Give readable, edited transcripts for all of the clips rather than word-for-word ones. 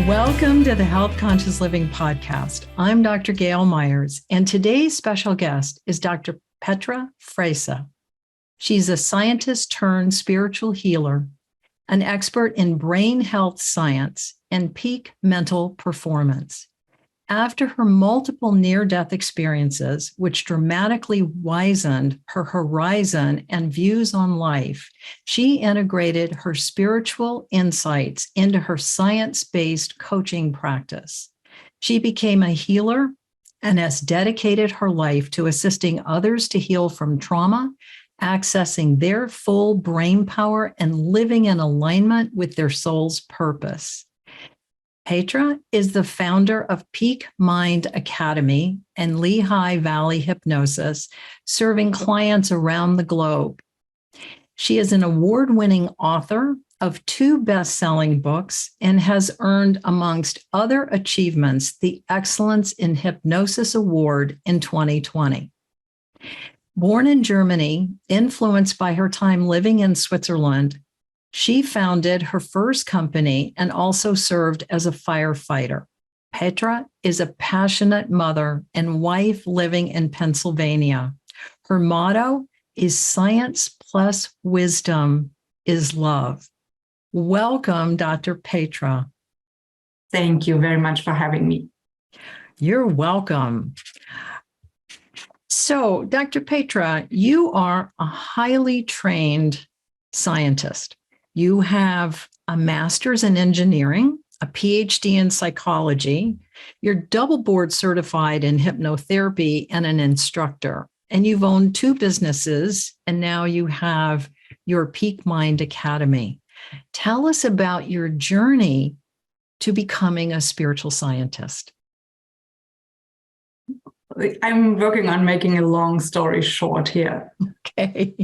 Welcome to the Health Conscious Living Podcast. I'm Dr. Gail Myers, and today's special guest is Dr. Petra Frese. She's a scientist turned spiritual healer, an expert in brain health science and peak mental performance. After her multiple near-death experiences, which dramatically widened her horizon and views on life, she integrated her spiritual insights into her science-based coaching practice. She became a healer and has dedicated her life to assisting others to heal from trauma, accessing their full brain power, and living in alignment with their soul's purpose. Petra is the founder of Peak Mind Academy and Lehigh Valley Hypnosis, serving clients around the globe. She is an award-winning author of 2 best-selling books and has earned, amongst other achievements, the Excellence in Hypnosis Award in 2020. Born in Germany, influenced by her time living in Switzerland, she founded her first company and also served as a firefighter. Petra is a passionate mother and wife living in Pennsylvania. Her motto is "Science plus wisdom is love." Welcome, Dr. Petra. Thank you very much for having me. You're welcome. So, Dr. Petra, you are a highly trained scientist. You have a master's in engineering, a PhD in psychology. You're double board certified in hypnotherapy and an instructor. And you've owned 2 businesses, and now you have your Peak Mind Academy. Tell us about your journey to becoming a spiritual scientist. I'm working on making a long story short here. Okay.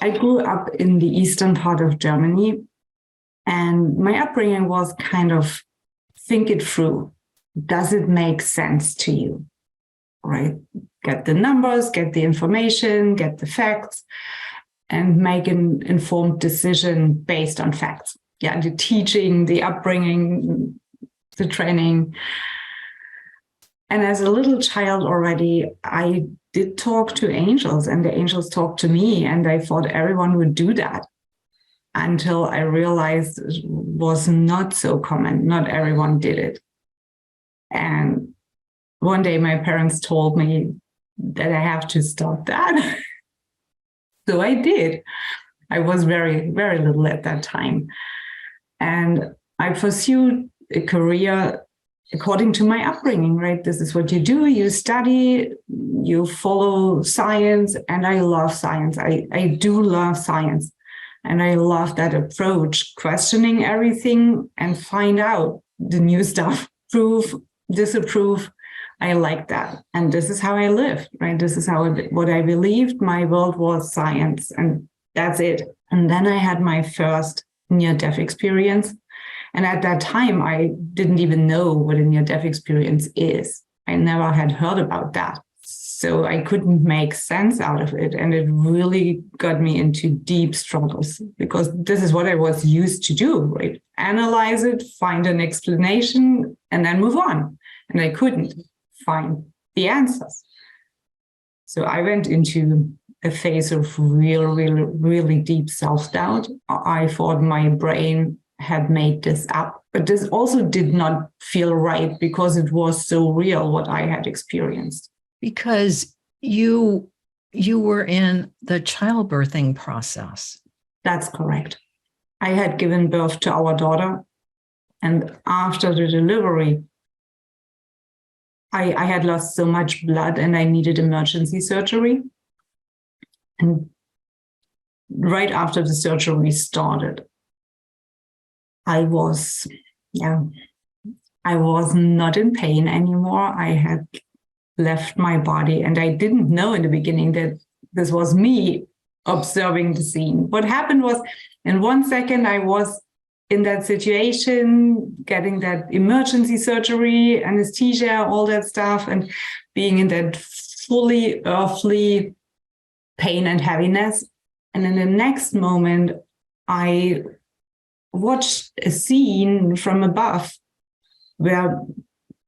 I grew up in the eastern part of Germany, and my upbringing was kind of think it through. Does it make sense to you? Right? Get the numbers, get the information, get the facts, and make an informed decision based on facts. Yeah, the teaching, the upbringing, the training. And as a little child already, I did talk to angels, and the angels talked to me, and I thought everyone would do that until I realized it was not so common. Not everyone did it. And one day my parents told me that I have to stop that. So I did. I was very, very little at that time. And I pursued a career according to my upbringing, right? This is what you do. You study, you follow science, and I love science. I do love science. And I love that approach, questioning everything and find out the new stuff, prove, disapprove. I like that. And this is how I lived, right? This is what I believed. My world was science, and that's it. And then I had my first near-death experience. And at that time, I didn't even know what a near-death experience is. I never had heard about that. So I couldn't make sense out of it. And it really got me into deep struggles, because this is what I was used to do, right? Analyze it, find an explanation, and then move on. And I couldn't find the answers. So I went into a phase of really deep self-doubt. I thought my brain had made this up, but this also did not feel right because it was so real what I had experienced. Because you were in the childbirthing process. That's correct. I had given birth to our daughter, and after the delivery, I had lost so much blood and I needed emergency surgery. And right after the surgery started, I was not in pain anymore. I had left my body, and I didn't know in the beginning that this was me observing the scene. What happened was, in 1 second, I was in that situation, getting that emergency surgery, anesthesia, all that stuff, and being in that fully earthly pain and heaviness. And in the next moment, I watched a scene from above where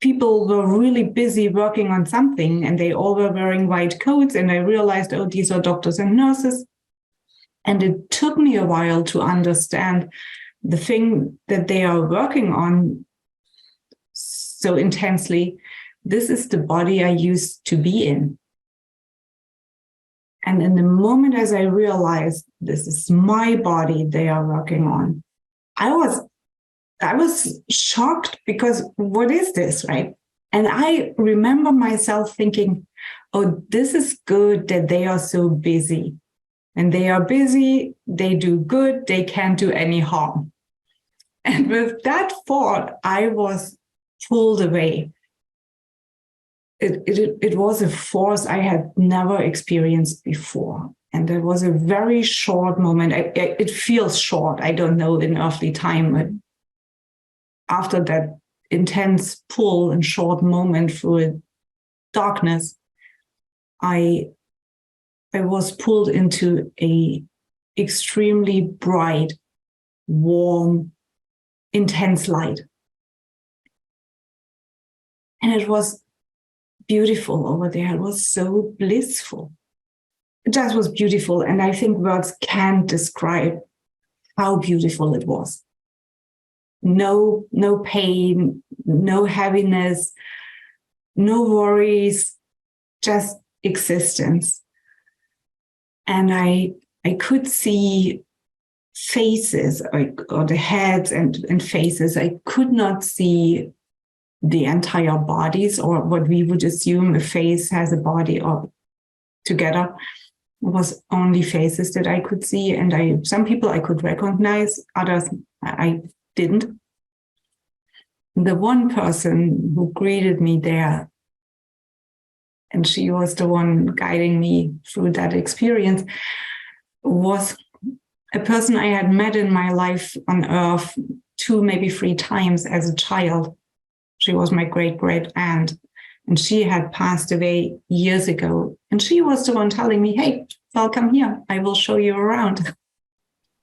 people were really busy working on something and they all were wearing white coats. And I realized, oh, these are doctors and nurses. And it took me a while to understand the thing that they are working on so intensely. This is the body I used to be in. And in the moment as I realized this is my body they are working on, I was shocked, because what is this, right? And I remember myself thinking, oh, this is good that they are so busy. And they are busy, they do good, they can't do any harm. And with that thought, I was pulled away. It was a force I had never experienced before. And there was a very short moment. It feels short. I don't know in earthly time. But after that intense pull and short moment through darkness, I was pulled into a extremely bright, warm, intense light. And it was beautiful over there. It was so blissful. It just was beautiful. And I think words can't describe how beautiful it was. No pain, no heaviness, no worries, just existence. And I could see faces, or the heads and faces. I could not see the entire bodies, or what we would assume a face has a body or together. It was only faces that I could see. And some people I could recognize, others I didn't. The one person who greeted me there, and she was the one guiding me through that experience, was a person I had met in my life on earth 2, maybe 3 times as a child. She was my great aunt, and she had passed away years ago. And she was the one telling me, hey, welcome here. I will show you around.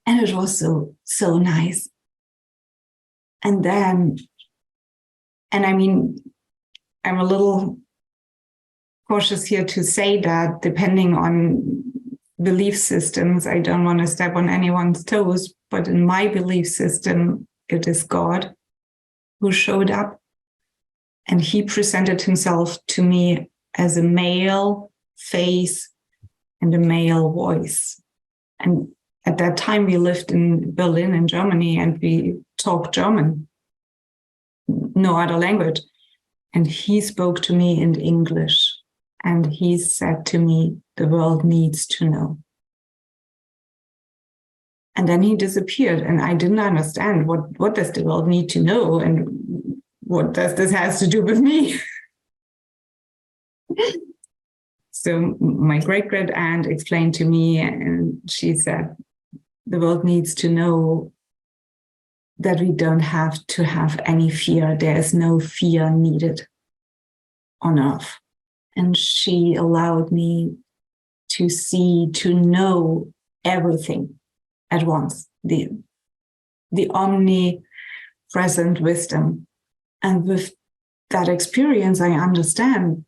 And it was so nice. And then, and I mean, I'm a little cautious here to say that depending on belief systems, I don't want to step on anyone's toes, but in my belief system, it is God who showed up, and he presented himself to me as a male face and a male voice. And at that time, we lived in Berlin in Germany, and we talked German, no other language. And he spoke to me in English. And he said to me, the world needs to know. And then he disappeared, and I didn't understand what does the world need to know, and what does this has to do with me? So my great aunt explained to me, and she said, the world needs to know that we don't have to have any fear. There is no fear needed on earth. And she allowed me to see, to know everything at once, the omnipresent wisdom. And with that experience, I understand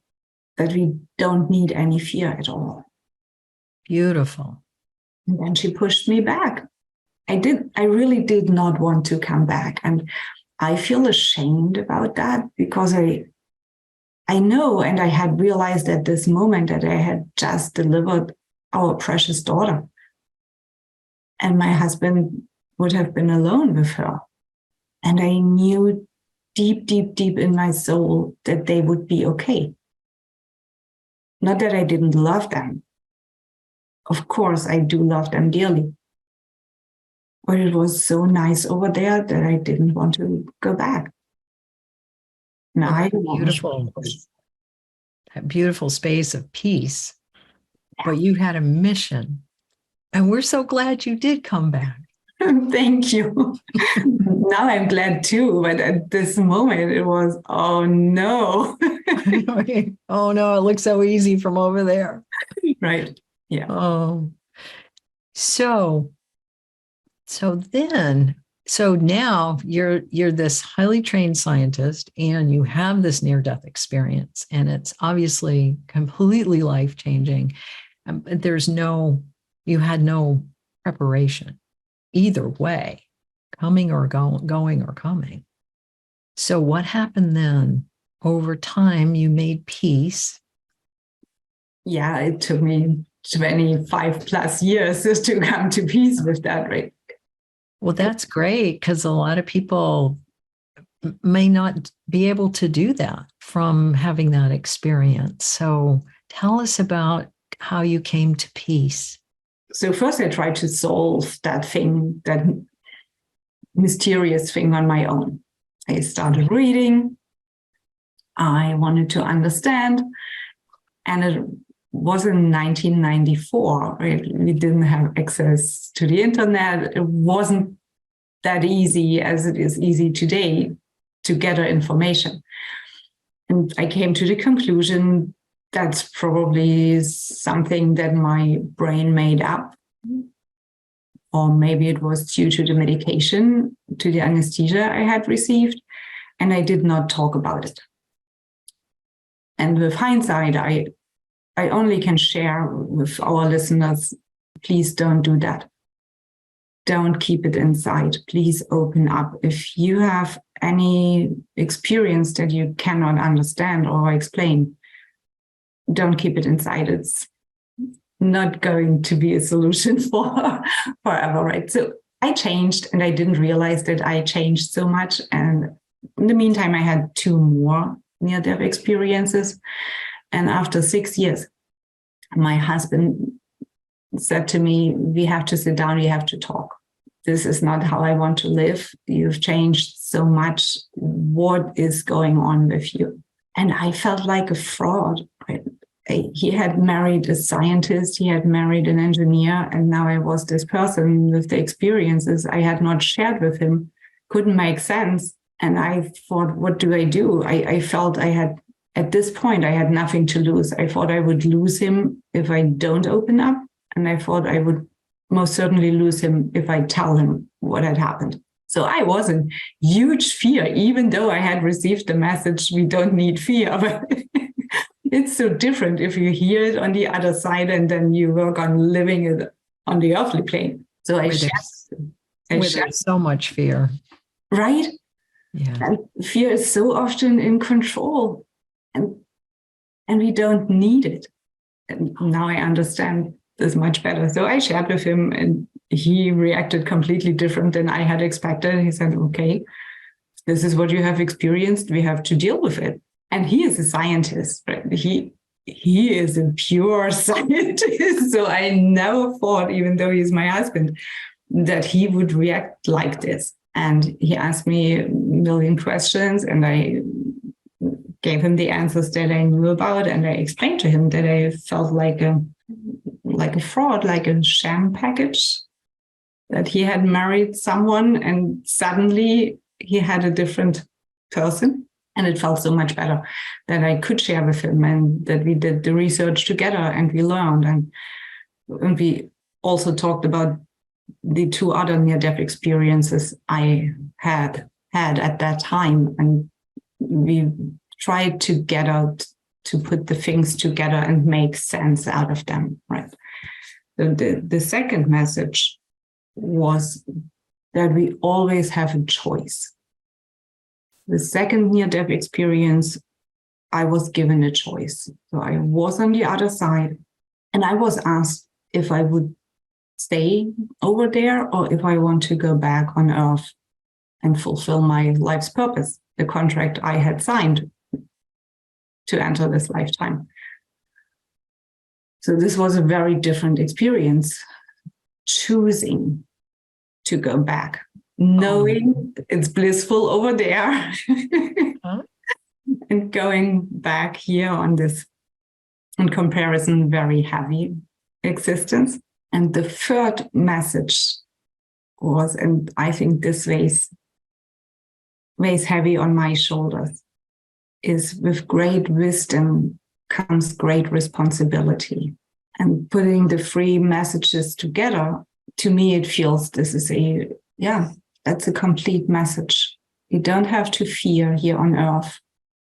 that we don't need any fear at all. Beautiful. And then she pushed me back. I really did not want to come back. And I feel ashamed about that, because I know, and I had realized at this moment that I had just delivered our precious daughter. And my husband would have been alone with her. And I knew deep in my soul that they would be okay. Not that I didn't love them. Of course, I do love them dearly. But it was so nice over there that I didn't want to go back. That beautiful space of peace. But you had a mission. And we're so glad you did come back. Thank you. Now I'm glad too. But at this moment, it was, oh no. Oh no, it looks so easy from over there. Right. Yeah. Oh. So then, So now you're this highly trained scientist and you have this near-death experience, and it's obviously completely life-changing. You had no preparation either way, coming or going or coming. So what happened then? Over time, you made peace. Yeah, it took me 25 plus years just to come to peace with that, right? Well, that's great, because a lot of people may not be able to do that from having that experience. So tell us about how you came to peace. So first I tried to solve that mysterious thing on my own. I started reading. I wanted to understand. And it was in 1994. Right? We didn't have access to the internet. It wasn't that easy as it is easy today to gather information. And I came to the conclusion that's probably something that my brain made up. Or maybe it was due to the medication, to the anesthesia I had received, and I did not talk about it. And with hindsight, I only can share with our listeners, please don't do that. Don't keep it inside. Please open up. If you have any experience that you cannot understand or explain, don't keep it inside. It's not going to be a solution for forever, right? So I changed, and I didn't realize that I changed so much. And in the meantime, I had 2 more near-death experiences. And after 6 years, my husband said to me, we have to sit down, we have to talk. This is not how I want to live. You've changed so much. What is going on with you? And I felt like a fraud, right? He had married a scientist, he had married an engineer, and now I was this person with the experiences I had not shared with him. Couldn't make sense. And I thought, what do? I felt I had, at this point, I had nothing to lose. I thought I would lose him if I don't open up. And I thought I would most certainly lose him if I tell him what had happened. So I was in huge fear, even though I had received the message, we don't need fear. But it's so different if you hear it on the other side and then you work on living it on the earthly plane. So there's so much fear. Right? Yeah. And fear is so often in control, and we don't need it. And now I understand this much better. So I shared with him, and he reacted completely different than I had expected. He said, okay, this is what you have experienced. We have to deal with it. And he is a scientist, right? He is a pure scientist. So I never thought, even though he's my husband, that he would react like this. And he asked me a million questions, and I gave him the answers that I knew about. And I explained to him that I felt like a fraud, like a sham package, that he had married someone and suddenly he had a different person. And it felt so much better that I could share with him, and that we did the research together and we learned. And we also talked about the 2 other near-death experiences I had at that time. And we tried to get out to put the things together and make sense out of them, right? So the second message was that we always have a choice. The second near-death experience, I was given a choice. So I was on the other side, and I was asked if I would stay over there or if I want to go back on Earth and fulfill my life's purpose, the contract I had signed to enter this lifetime. So this was a very different experience, choosing to go back, knowing it's blissful over there, and going back here on this, in comparison, very heavy existence. And the third message was, and I think this weighs heavy on my shoulders, is with great wisdom comes great responsibility. And putting the 3 messages together, to me, it feels this is a That's a complete message. You don't have to fear here on earth.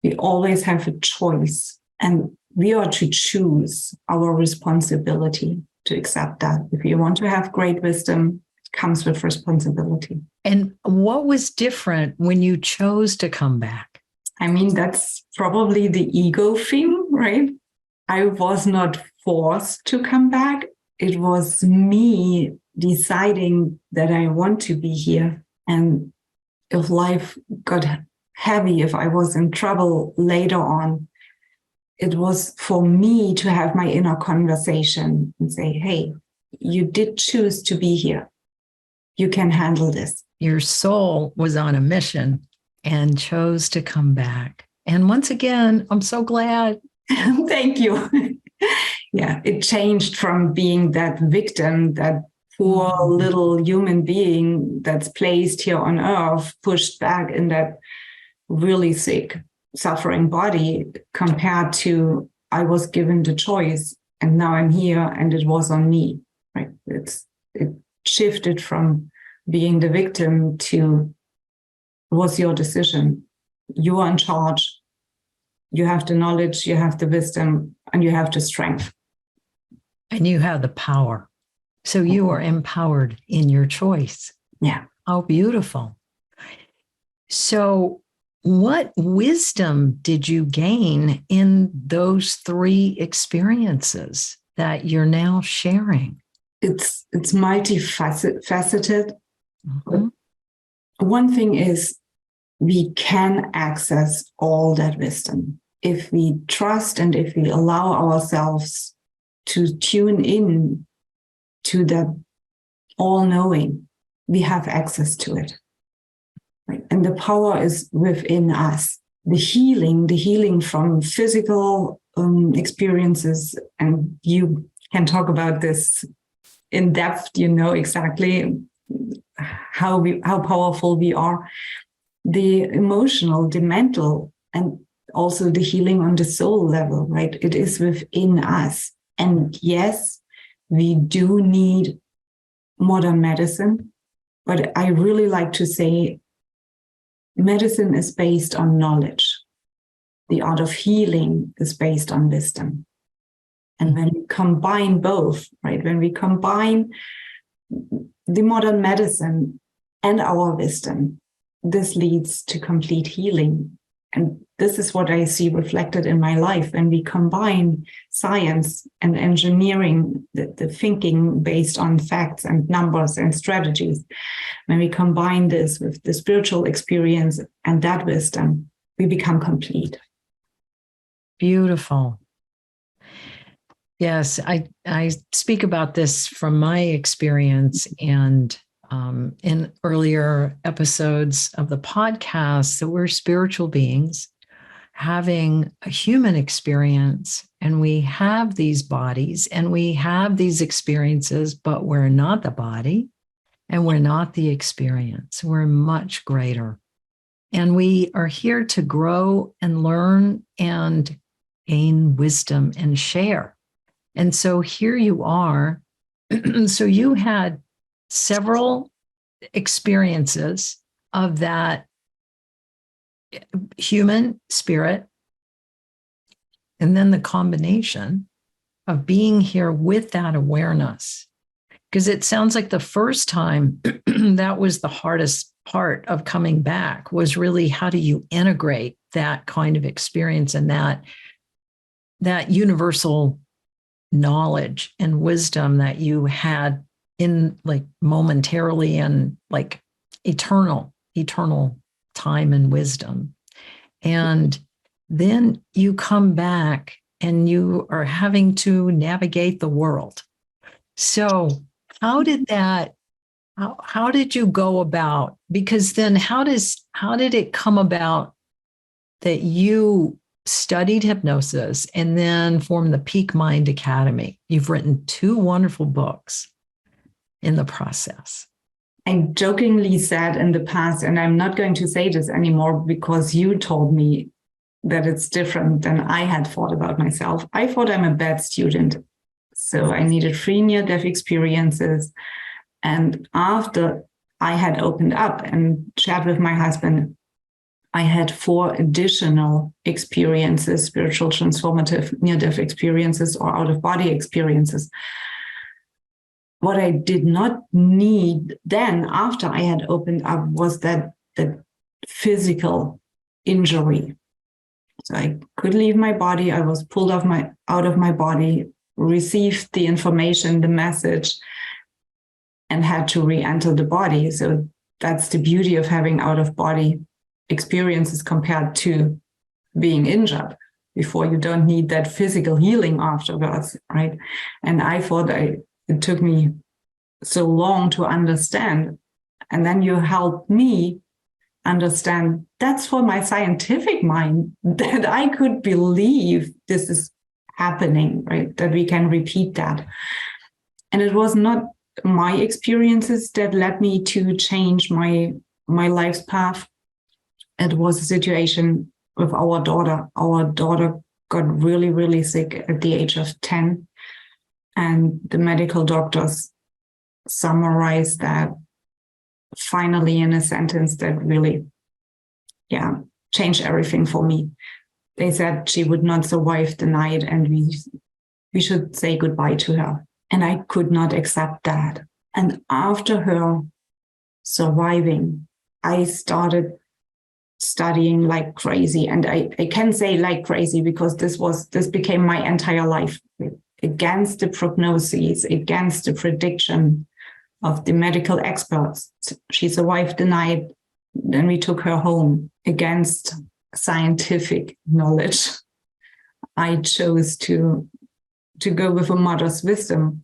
We always have a choice, and we are to choose our responsibility to accept that. If you want to have great wisdom, it comes with responsibility. And what was different when you chose to come back? I mean, that's probably the ego thing, right? I was not forced to come back. It was me deciding that I want to be here. And if life got heavy, if I was in trouble later on, it was for me to have my inner conversation and say, hey, you did choose to be here. You can handle this. Your soul was on a mission and chose to come back. And once again, I'm so glad. Thank you. Yeah, it changed from being that victim, that poor little human being that's placed here on earth, pushed back in that really sick, suffering body, compared to I was given the choice and now I'm here and it was on me. Right? It shifted from being the victim to it was your decision. You are in charge. You have the knowledge, you have the wisdom, and you have the strength. And you have the power. So you are empowered in your choice. Yeah. How beautiful. So what wisdom did you gain in those 3 experiences that you're now sharing? It's multifaceted. Mm-hmm. One thing is we can access all that wisdom if we trust and if we allow ourselves to tune in to that all-knowing. We have access to it. Right? And the power is within us. The healing from physical experiences, and you can talk about this in depth, you know exactly how powerful we are. The emotional, the mental, and also the healing on the soul level, right? It is within us. And yes, we do need modern medicine, but I really like to say medicine is based on knowledge. The art of healing is based on wisdom. And when we combine both, right? When we combine the modern medicine and our wisdom, this leads to complete healing. And this is what I see reflected in my life. When we combine science and engineering, the thinking based on facts and numbers and strategies, when we combine this with the spiritual experience and that wisdom, we become complete. Beautiful. Yes, I speak about this from my experience and in earlier episodes of the podcast that we're spiritual beings having a human experience, and we have these bodies and we have these experiences, but we're not the body and we're not the experience. We're much greater. And we are here to grow and learn and gain wisdom and share. And so here you are. So you had several experiences of that human spirit, and then the combination of being here with that awareness. Because it sounds like the first time that was the hardest part of coming back, was really how do you integrate that kind of experience and that universal knowledge and wisdom that you had in like momentarily and like eternal time and wisdom. And then you come back and you are having to navigate the world. So how did you go about, because then how did it come about that you studied hypnosis and then formed the Peak Mind Academy? You've written 2 wonderful books in the process. I jokingly said in the past, and I'm not going to say this anymore because you told me that it's different than I had thought about myself. I thought I'm a bad student. So I needed 3 near-death experiences. And after I had opened up and shared with my husband, I had 4 additional experiences, spiritual, transformative, near-death experiences or out-of-body experiences. What I did not need then, after I had opened up, was that physical injury. So I could leave my body. I was pulled out of my body, received the information, the message, and had to re-enter the body. So that's the beauty of having out-of-body experiences compared to being injured. Before, you don't need that physical healing afterwards, right? And I thought it took me so long to understand. And then you helped me understand that's for my scientific mind, that I could believe this is happening, right? That we can repeat that. And it was not my experiences that led me to change my life's path. It was a situation with our daughter. Our daughter got really, really sick at the age of 10. And the medical doctors summarized that finally in a sentence that really, changed everything for me. They said she would not survive the night and we should say goodbye to her. And I could not accept that. And after her surviving, I started studying like crazy. And I can say like crazy because this became my entire life, against the prognoses, against the prediction of the medical experts. She survived the night. Then we took her home against scientific knowledge. I chose to go with a mother's wisdom.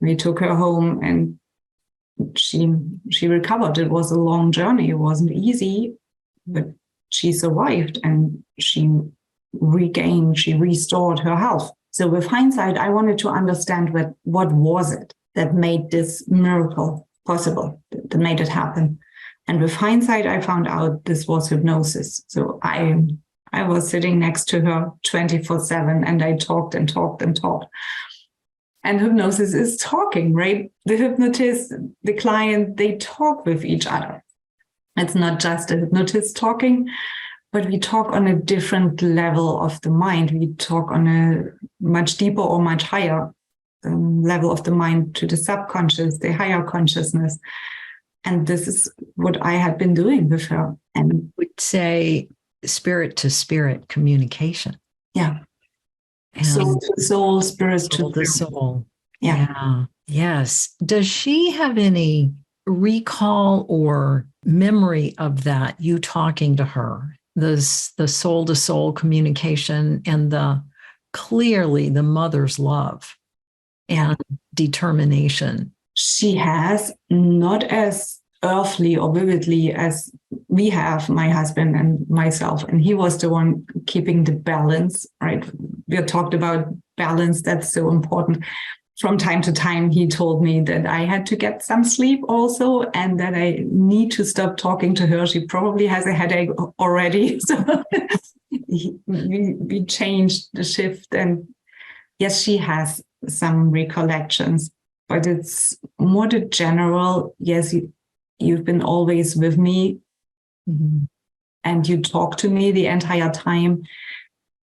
We took her home and she recovered. It was a long journey. It wasn't easy, but she survived and she restored her health. So with hindsight, I wanted to understand what was it that made this miracle possible, that made it happen. And with hindsight, I found out this was hypnosis. So I was sitting next to her 24/7 and I talked and talked and talked. And hypnosis is talking, right? The hypnotist, the client, they talk with each other. It's not just a hypnotist talking, but we talk on a different level of the mind. We talk on a much deeper or much higher level of the mind, to the subconscious, the higher consciousness. And this is what I had been doing with her. And would say spirit to spirit communication. Yeah. And soul to soul, spirit soul to to soul. Yeah. Yes. Does she have any recall or memory of that, you talking to her, the soul to soul communication and clearly the mother's love and determination? She has, not as earthly or vividly as we have, my husband and myself. And he was the one keeping the balance, right? We talked about balance. That's so important. From time to time, he told me that I had to get some sleep also, and that I need to stop talking to her. She probably has a headache already. So we changed the shift. And yes, she has some recollections, but it's more the general, yes, you've been always with me, and you talk to me the entire time.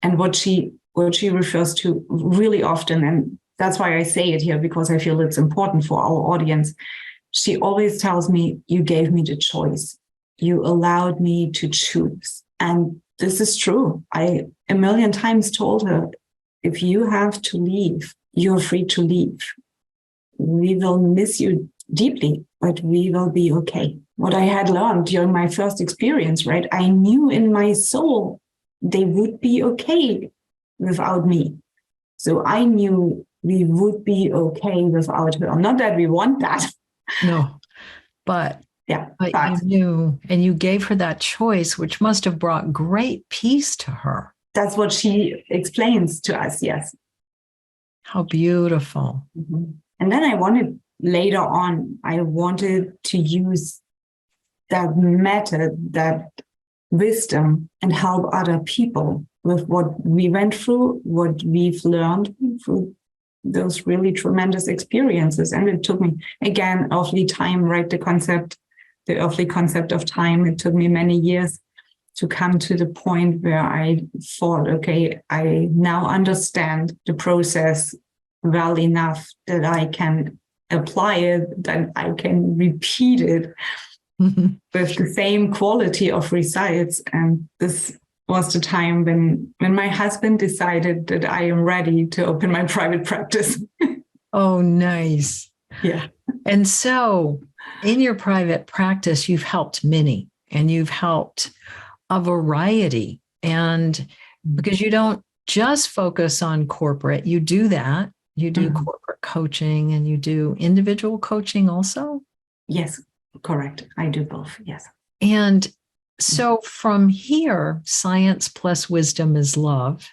And what she refers to really often, and that's why I say it here, because I feel it's important for our audience. She always tells me, you gave me the choice. You allowed me to choose. And this is true. I a million times told her, if you have to leave, you're free to leave. We will miss you deeply, but we will be okay. What I had learned during my first experience, right? I knew in my soul they would be okay without me. So I knew we would be okay without her. Not that we want that. No, but yeah, but you knew, and you gave her that choice, which must have brought great peace to her. That's what she explains to us. Yes. How beautiful. Mm-hmm. And then I wanted to use that method, that wisdom, and help other people with what we went through, what we've learned through those really tremendous experiences. And it took me, again, awfully time, right? The concept the earthly concept of time. It took me many years to come to the point where I thought, okay, I now understand the process well enough that I can apply it, that I can repeat it with the same quality of results. And this was the time when my husband decided that I am ready to open my private practice. Oh, nice. Yeah. And so in your private practice, you've helped many, and you've helped a variety. And because you don't just focus on corporate, you do that. You do corporate coaching, and you do individual coaching also? Yes, correct. I do both. Yes. And so from here, science plus wisdom is love.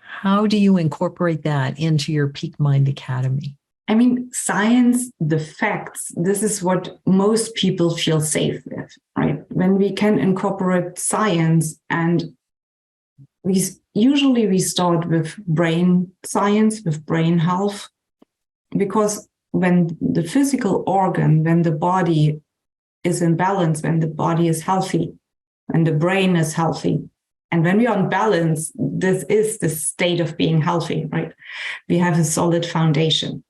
How do you incorporate that into your Peak Mind Academy? I mean, science, the facts, this is what most people feel safe with, right? When we can incorporate science, and we start with brain science, with brain health, because when the physical organ, when the body is in balance, when the body is healthy, when the brain is healthy, and when we are in balance, this is the state of being healthy, right? We have a solid foundation.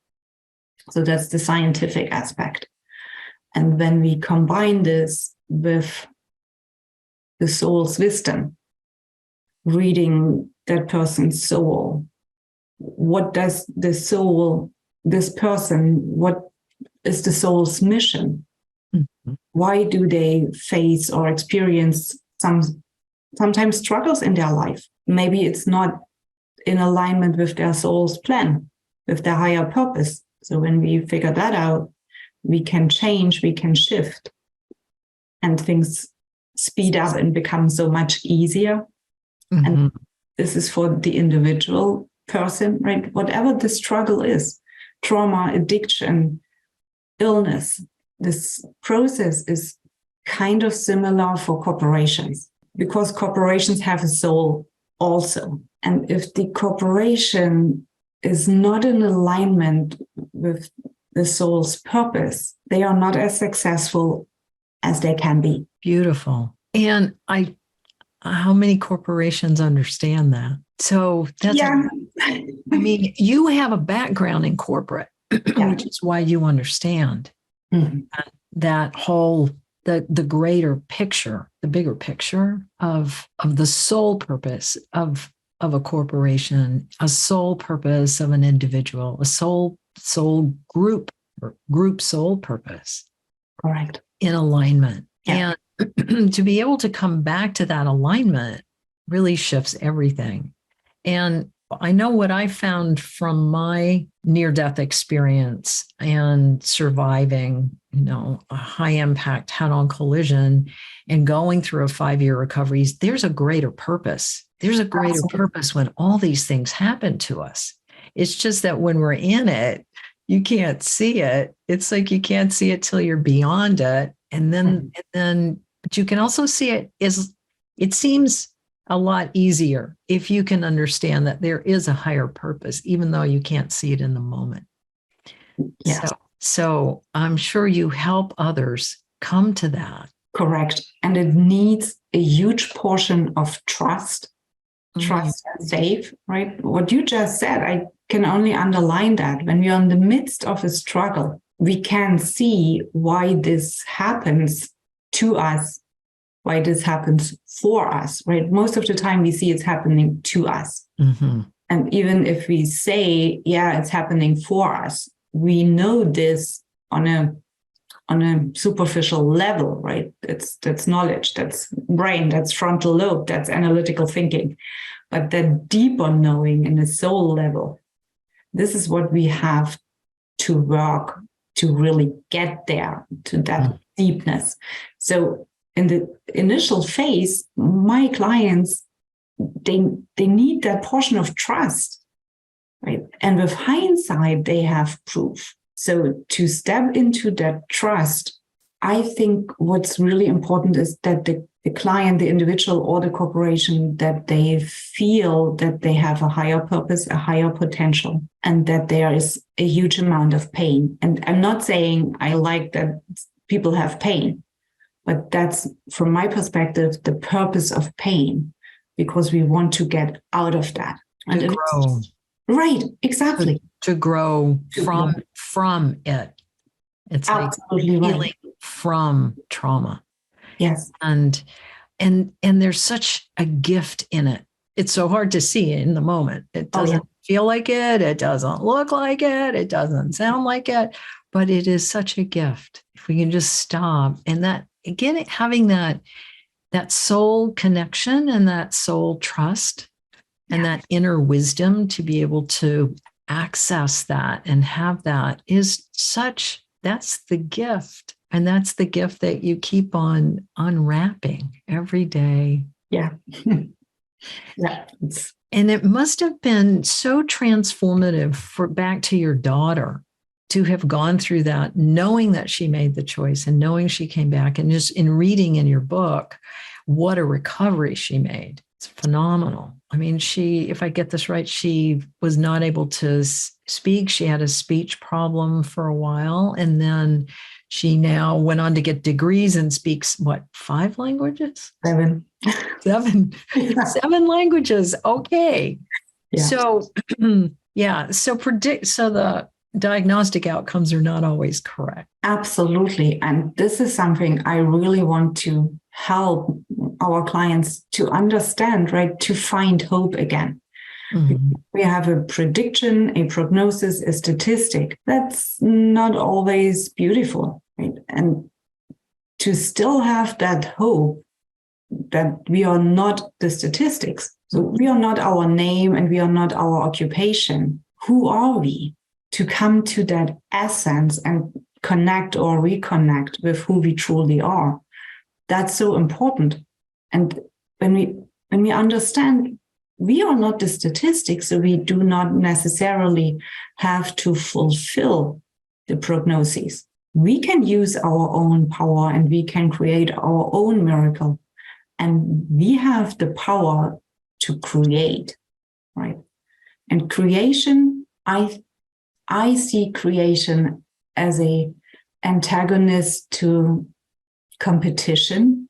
So that's the scientific aspect. And when we combine this with the soul's wisdom, reading that person's soul, what does the soul, this person, what is the soul's mission? Mm-hmm. Why do they face or experience sometimes struggles in their life? Maybe it's not in alignment with their soul's plan, with their higher purpose. So when we figure that out, we can change, we can shift, and things speed up and become so much easier. Mm-hmm. And this is for the individual person, right? Whatever the struggle is, trauma, addiction, illness, this process is kind of similar for corporations, because corporations have a soul also. And if the corporation is not in alignment with the soul's purpose, they are not as successful as they can be. Beautiful. And how many corporations understand that? So that's, I mean, you have a background in corporate, which is why you understand that whole, the greater picture, the bigger picture of the soul purpose of a corporation, a soul purpose of an individual, a soul group, or group soul purpose. Correct. In alignment. Yeah. And to be able to come back to that alignment really shifts everything. And I know what I found from my near-death experience and surviving, a high-impact head-on collision and going through a 5-year recovery. There's a greater purpose. There's a greater purpose when all these things happen to us. It's just that when we're in it, you can't see it. It's like you can't see it till you're beyond it. And then, but you can also see it it seems a lot easier if you can understand that there is a higher purpose, even though you can't see it in the moment. Yes. So I'm sure you help others come to that. Correct. And it needs a huge portion of trust and safe, right? What you just said, I can only underline that. When we are in the midst of a struggle, we can see why this happens to us, why this happens for us, right? Most of the time we see it's happening to us. Mm-hmm. And even if we say, yeah, it's happening for us, we know this on a superficial level, right? That's knowledge, that's brain, that's frontal lobe, that's analytical thinking. But that deeper knowing in the soul level, this is what we have to work to really get there, to that deepness. So in the initial phase, my clients, they need that portion of trust, right? And with hindsight, they have proof. So to step into that trust, I think what's really important is that the client, the individual or the corporation, that they feel that they have a higher purpose, a higher potential, and that there is a huge amount of pain. And I'm not saying I like that people have pain, But that's, from my perspective, the purpose of pain, because we want to get out of that. And to grow. Right, exactly. To grow from it. It's absolutely like healing right. from trauma. Yes. And there's such a gift in it. It's so hard to see in the moment. It doesn't feel like it. It doesn't look like it. It doesn't sound like it, but it is such a gift. If we can just stop, and that, again, having that soul connection and that soul trust and that inner wisdom to be able to access that and have that that's the gift. And that's the gift that you keep on unwrapping every day. Yeah. Yeah. And it must have been so transformative for back to your daughter to have gone through that, knowing that she made the choice and knowing she came back, and just in reading in your book, what a recovery she made. It's phenomenal. I mean, if I get this right, she was not able to speak. She had a speech problem for a while. And then she now went on to get degrees and speaks, 5 languages? 7. 7. Yeah. 7 languages. Okay. Yeah. So, yeah. So the diagnostic outcomes are not always correct. Absolutely. And this is something I really want to help our clients to understand, right? To find hope again. Mm-hmm. We have a prediction, a prognosis, a statistic. That's not always beautiful, right? And to still have that hope that we are not the statistics. So we are not our name and we are not our occupation. Who are we? To come to that essence and connect or reconnect with who we truly are. That's so important. And when we understand we are not the statistics, so we do not necessarily have to fulfill the prognoses. We can use our own power and we can create our own miracle. And we have the power to create, right? And creation, I see creation as an antagonist to competition,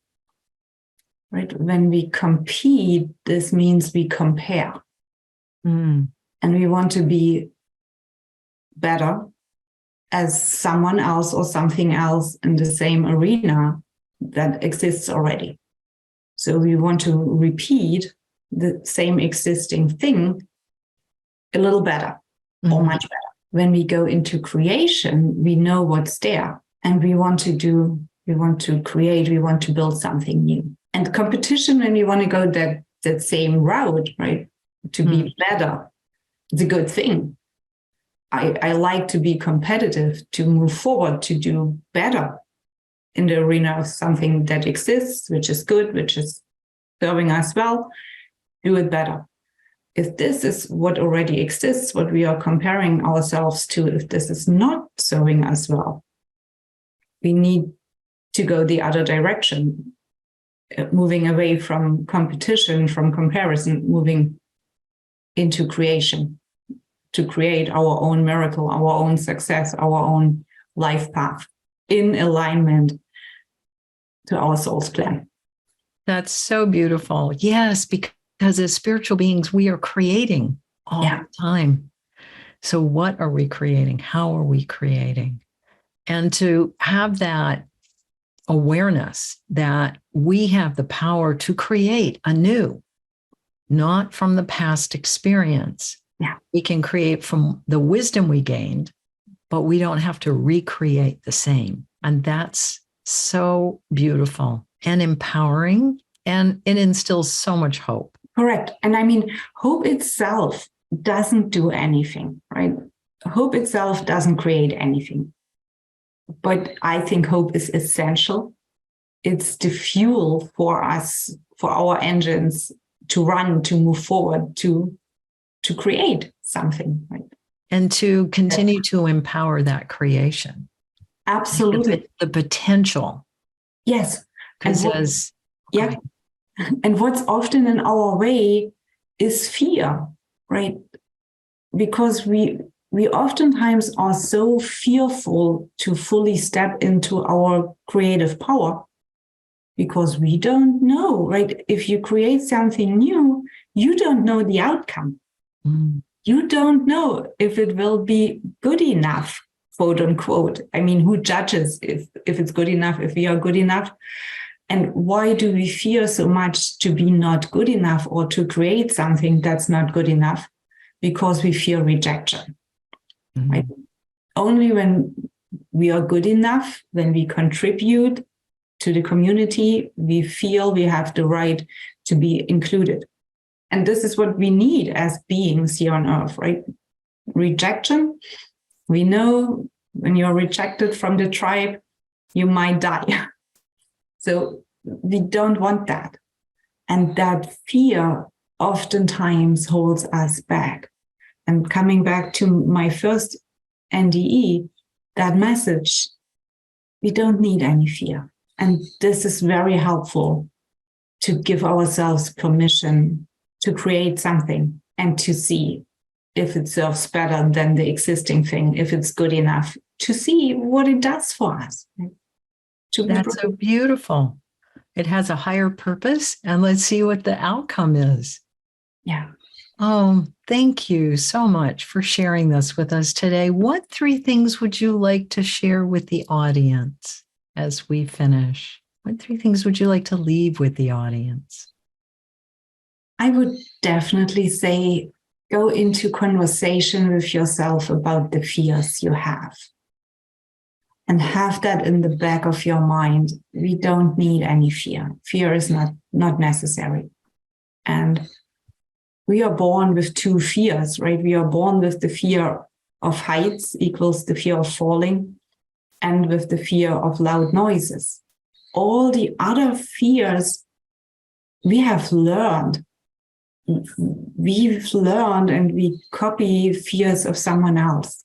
right? When we compete, this means we compare. And we want to be better as someone else or something else in the same arena that exists already. So we want to repeat the same existing thing a little better or much better. When we go into creation, we know what's there and we want to create, we want to build something new. And competition, when we want to go that same route, right, to be better, it's a good thing. I like to be competitive, to move forward, to do better in the arena of something that exists, which is good, which is serving us well, do it better. If this is what already exists, what we are comparing ourselves to, if this is not serving us well, we need to go the other direction, moving away from competition, from comparison, moving into creation, to create our own miracle, our own success, our own life path in alignment to our soul's plan. That's so beautiful. Yes, because as spiritual beings, we are creating all the time. So what are we creating? How are we creating? And to have that awareness that we have the power to create anew, not from the past experience. Yeah. We can create from the wisdom we gained, but we don't have to recreate the same. And that's so beautiful and empowering, and it instills so much hope. Correct. And I mean, hope itself doesn't do anything, right? Hope itself doesn't create anything. But I think hope is essential. It's the fuel for us, for our engines to run, to move forward, to create something, right? And to continue to empower that creation. Absolutely. The potential. Yes. Because and what's often in our way is fear, right? Because we oftentimes are so fearful to fully step into our creative power because we don't know, right? If you create something new, you don't know the outcome. Mm. You don't know if it will be good enough, quote unquote. I mean, who judges if it's good enough, if we are good enough? And why do we fear so much to be not good enough or to create something that's not good enough? Because we fear rejection. Mm. Right? Only when we are good enough, when we contribute to the community, we feel we have the right to be included. And this is what we need as beings here on earth, right? Rejection. We know when you're rejected from the tribe, you might die. So we don't want that. And that fear oftentimes holds us back. And coming back to my first NDE, that message, we don't need any fear. And this is very helpful to give ourselves permission to create something and to see if it serves better than the existing thing, if it's good enough, to see what it does for us. That's so beautiful. It has a higher purpose, and let's see what the outcome is. Yeah. Oh, thank you so much for sharing this with us today. What 3 things would you like to share with the audience as we finish? What 3 things would you like to leave with the audience? I would definitely say go into conversation with yourself about the fears you have. And have that in the back of your mind. We don't need any fear. Fear is not necessary. And we are born with 2 fears, right? We are born with the fear of heights equals the fear of falling, and with the fear of loud noises. All the other fears we have learned. We've learned and we copy fears of someone else,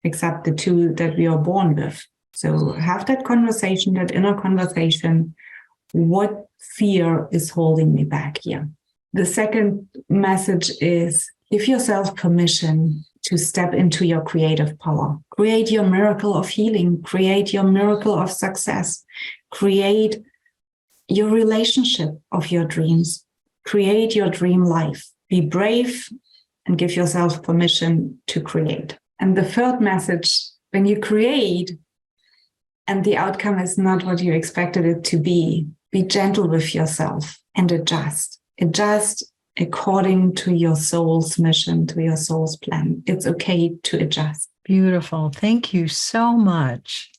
except the 2 that we are born with. So have that conversation, that inner conversation. What fear is holding me back here? The second message is give yourself permission to step into your creative power. Create your miracle of healing. Create your miracle of success. Create your relationship of your dreams. Create your dream life. Be brave and give yourself permission to create. And the third message, when you create and the outcome is not what you expected it to be gentle with yourself and adjust. Adjust according to your soul's mission, to your soul's plan. It's okay to adjust. Beautiful. Thank you so much.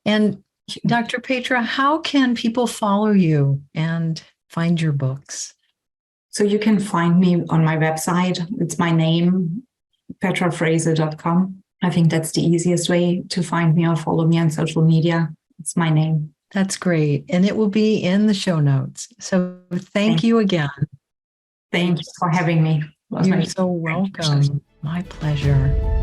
And Dr. Petra, how can people follow you and find your books? So you can find me on my website. It's my name, petrafrese.com. I think that's the easiest way to find me or follow me on social media. It's my name. That's great. And it will be in the show notes. So thank you again. Thank you for having me. You're so welcome. My pleasure.